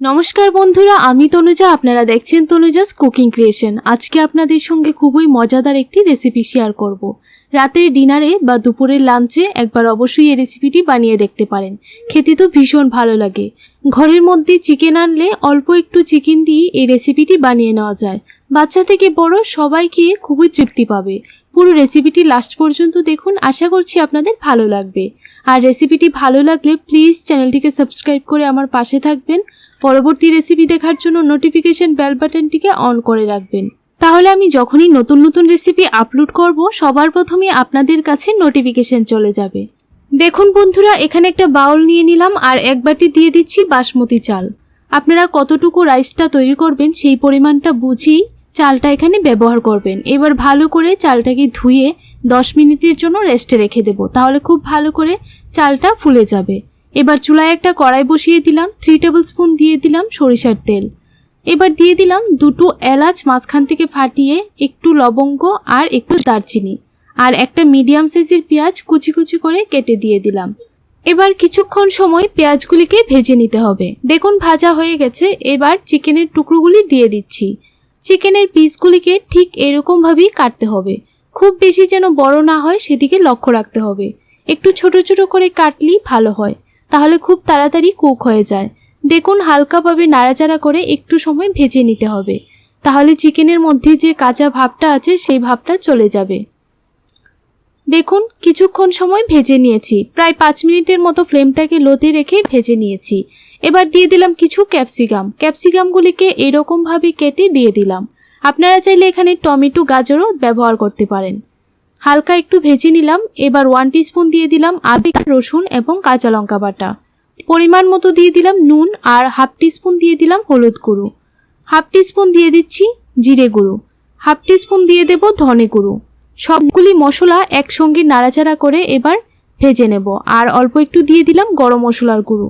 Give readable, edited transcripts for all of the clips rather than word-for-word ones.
নমস্কার বন্ধুরা, আমি তনুজা। আপনারা দেখছেন তনুজাস কুকিং ক্রিয়েশন। আজকে আপনাদের সঙ্গে খুবই মজাদার একটি রেসিপি শেয়ার করব। রাতের ডিনারে বা দুপুরের লাঞ্চে একবার অবশ্যই এই রেসিপিটি বানিয়ে দেখতে পারেন। খেতে তো ভীষণ ভালো লাগে। ঘরের মধ্যে চিকেন আনলে অল্প একটু চিকেন দিয়ে এই রেসিপিটি বানিয়ে নেওয়া যায়। বাচ্চা থেকে বড় সবাই খেয়ে খুবই তৃপ্তি পাবে। পুরো রেসিপিটি লাস্ট পর্যন্ত দেখুন, আশা করছি আপনাদের ভালো লাগবে। আর রেসিপিটি ভালো লাগলে প্লিজ চ্যানেলটিকে সাবস্ক্রাইব করে আমার পাশে থাকবেন। পরবর্তী রেসিপি দেখার জন্য নোটিফিকেশন বেল বাটনটিকে অন করে রাখবেন। তাহলে আমি যখনই নতুন নতুন রেসিপি আপলোড করব সবার প্রথমে আপনাদের কাছে নোটিফিকেশন চলে যাবে। দেখুন বন্ধুরা, এখানে একটা বাউল নিয়ে নিলাম আর এক বাটি দিয়ে দিচ্ছি বাসমতি চাল। আপনারা কতটুকু রাইসটা তৈরি করবেন সেই পরিমাণটা বুঝেই চালটা এখানে ব্যবহার করবেন। এবার ভালো করে চালটাকে ধুয়ে 10 মিনিটের জন্য রেস্টে রেখে দেব, তাহলে খুব ভালো করে চালটা ফুলে যাবে। এবার চুলায় একটা কড়াই বসিয়ে দিলাম, 3 টেবিল স্পুন দিয়ে দিলাম সরিষার তেল। এবার দিয়ে দিলাম 2টো এলাচ মাঝখান থেকে ফাটিয়ে, একটু লবঙ্গ আর একটু দারচিনি, আর একটা মিডিয়াম সাইজের পেঁয়াজ কুচি কুচি করে কেটে দিয়ে দিলাম। এবার কিছুক্ষণ সময় পেঁয়াজগুলিকে ভেজে নিতে হবে। দেখুন ভাজা হয়ে গেছে। এবার চিকেনের টুকরোগুলি দিয়ে দিচ্ছি। চিকেনের পিসগুলিকে ঠিক এরকমভাবেই কাটতে হবে, খুব বেশি যেন বড় না হয় সেদিকে লক্ষ্য রাখতে হবে। একটু ছোট ছোট করে কাটলেই ভালো হয়, তাহলে খুব তাড়াতাড়ি কুক হয়ে যায়। দেখুন হালকাভাবে নাড়াচাড়া করে একটু সময় ভেজে নিতে হবে, তাহলে চিকেনের মধ্যে যে কাঁচা ভাবটা আছে সেই ভাবটা চলে যাবে। দেখুন কিছুক্ষণ সময় ভেজে নিয়েছি, প্রায় 5 মিনিটের মতো ফ্লেমটাকে লোতে রেখে ভেজে নিয়েছি। এবার দিয়ে দিলাম কিছু ক্যাপসিকামগুলিকে এরকমভাবে কেটে দিয়ে দিলাম। আপনারা চাইলে এখানে টমেটো গাজরও ব্যবহার করতে পারেন। হালকা একটু ভেজে নিলাম। এবার 1 টিস্পুন দিয়ে দিলাম আদা, রসুন এবং কাঁচা লঙ্কা বাটা। পরিমাণ মতো দিয়ে দিলাম নুন আর 1/2 টিস্পুন দিয়ে দিলাম হলুদ গুঁড়ো। 1/2 টিস্পুন দিয়ে দিচ্ছি জিরে গুঁড়ো। 1/2 টিস্পুন দিয়ে দেব ধনে গুঁড়ো। সবগুলি মশলা একসঙ্গে নাড়াচাড়া করে এবার ভেজে নেব। আর অল্প একটু দিয়ে দিলাম গরম মশলার গুঁড়ো।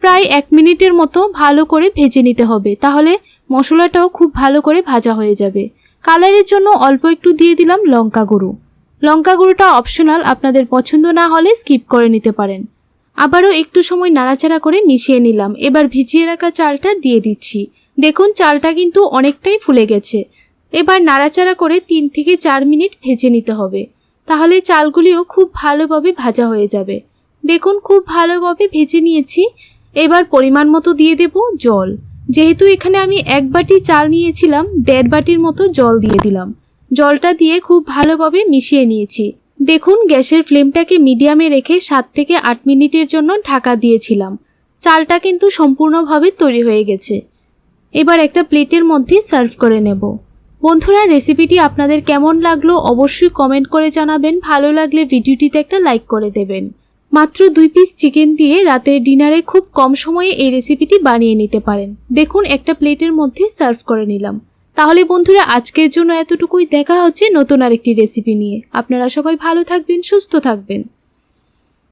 প্রায় 1 মিনিটের মতো ভালো করে ভেজে নিতে হবে, তাহলে মশলাটাও খুব ভালো করে ভাজা হয়ে যাবে। কালারের জন্য অল্প একটু দিয়ে দিলাম লঙ্কা গুঁড়ো। লঙ্কা গুঁড়োটা অপশনাল, আপনাদের পছন্দ না হলে স্কিপ করে নিতে পারেন। আবারও একটু সময় নাড়াচাড়া করে মিশিয়ে নিলাম। এবার ভিজিয়ে রাখা চালটা দিয়ে দিচ্ছি। দেখুন চালটা কিন্তু অনেকটাই ফুলে গেছে। এবার নাড়াচাড়া করে 3 থেকে 4 মিনিট ভেজে নিতে হবে, তাহলে চালগুলিও খুব ভালোভাবে ভাজা হয়ে যাবে। দেখুন খুব ভালোভাবে ভেজে নিয়েছি। এবার পরিমাণ মতো দিয়ে দেব জল। যেহেতু এখানে আমি 1 বাটি চাল নিয়েছিলাম, 1.5 বাটির মতো জল দিয়ে দিলাম। জলটা দিয়ে খুব ভালোভাবে মিশিয়ে নিয়েছি। দেখুন গ্যাসের ফ্লেমটাকে মিডিয়ামে রেখে 7 থেকে 8 মিনিটের জন্য ঢাকা দিয়েছিলাম। চালটা কিন্তু সম্পূর্ণভাবে তৈরি হয়ে গেছে। এবার একটা প্লেটের মধ্যে সার্ভ করে নেব। বন্ধুরা, রেসিপিটি আপনাদের কেমন লাগলো অবশ্যই কমেন্ট করে জানাবেন। ভালো লাগলে ভিডিওটিতে একটা লাইক করে দেবেন। মাত্র 2 পিস চিকেন দিয়ে রাতের ডিনারে খুব কম সময়ে এই রেসিপিটি বানিয়ে নিতে পারেন। দেখুন একটা প্লেটের মধ্যে সার্ভ করে নিলাম। তাহলে বন্ধুরা আজকের জন্য এতটুকুই। দেখা হচ্ছে নতুন আরেকটি রেসিপি নিয়ে। আপনারা সবাই ভালো থাকবেন, সুস্থ থাকবেন।